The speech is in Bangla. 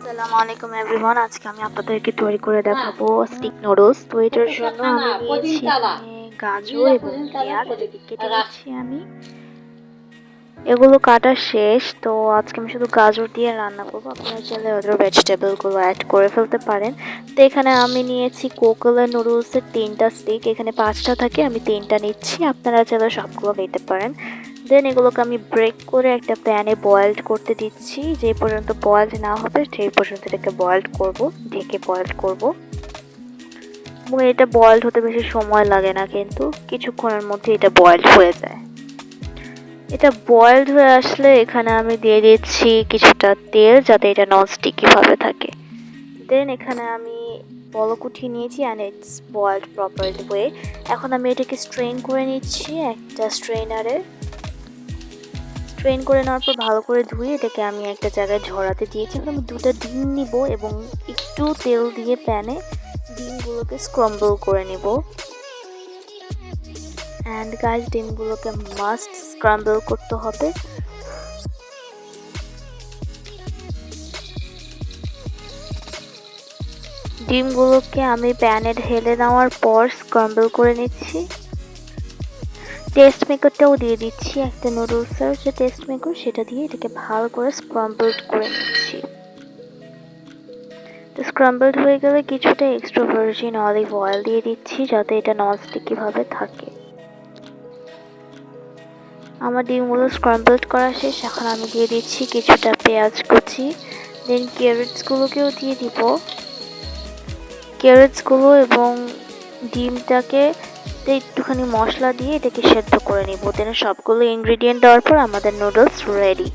আসসালামুয়ালাইকুম এভরিওয়ান। আজকে আমি আপনাদেরকে তৈরি করে দেখাবো স্টিক নুডলস। তো এটার জন্য আমি নিয়েছি এখানে গাজর এবং পেঁয়াজ, এটাকে কেটে নিচ্ছি আমি। এগুলো কাটা শেষ। তো আজকে আমি শুধু গাজর দিয়ে রান্না করবো, আপনারা চাইলে অদর ভেজিটেবলগুলো অ্যাড করে ফেলতে পারেন। তো এখানে আমি নিয়েছি কোকোলা নুডলসের 3টা স্টিক, এখানে 5টা থাকে, আমি 3টা নিচ্ছি, আপনারা চাইলে সবগুলো নিতে পারেন। দেন এগুলোকে আমি ব্রেক করে একটা প্যানে বয়েলড করতে দিচ্ছি। যে পর্যন্ত বয়েলড না হবে সেই পর্যন্ত এটাকে বয়েলড করব, ঢেকে বয়েলড করব। এবং এটা বয়েলড হতে বেশি সময় লাগে না, কিন্তু কিছুক্ষণের মধ্যে এটা বয়েলড হয়ে যায়। এটা বয়েলড হয়ে আসলে এখানে আমি দিয়ে দিচ্ছি কিছুটা তেল, যাতে এটা নন স্টিকি ভাবে থাকে। দেন এখানে আমি বলক উঠিয়ে নিয়েছি and it's boiled properly way. এখন আমি এটাকে স্ট্রেন করে নিচ্ছি একটা স্ট্রেনারে। স্ট্রেন করে নেওয়ার পর ভালো করে ধুয়ে এটাকে আমি একটা জায়গায় ঝরাতে দিয়েছি। এখন আমি 2টা ডিম নিব এবং একটু তেল দিয়ে প্যানে ডিমগুলোকে স্ক্রাম্বল করে নিব। অ্যান্ড গাইস, ডিমগুলোকে মাস্ট স্ক্রাম্বল করতে হবে। ডিমগুলোকে আমি প্যানে ঢেলে নেওয়ার পর স্ক্রাম্বল করে নিচ্ছি। টেস্ট মেকারটাও দিয়ে দিচ্ছি, একটা নুডলসের যে টেস্ট মেকার, সেটা দিয়ে এটাকে ভালো করে স্ক্রাম্বলড করে নিচ্ছি। তো স্ক্রাম্বলড হয়ে গেলে কিছুটা এক্সট্রা ভার্জিন অলিভ অয়েল দিয়ে দিচ্ছি, যাতে এটা নন স্টিকি ভাবে থাকে। আমার ডিমগুলো স্ক্রাম্বলড করা শেষ। এখন আমি দিয়ে দিচ্ছি কিছুটা পেঁয়াজ কুচি, দেন ক্যারেটসগুলোকেও দিয়ে দিব। ক্যারেটসগুলো এবং ডিমটাকে একটুখানি মশলা দিয়ে এটাকে সেদ্ধ করে নিব। দেন সবগুলো ইনগ্রিডিয়েন্ট দেওয়ার পর আমাদের নুডলস রেডি।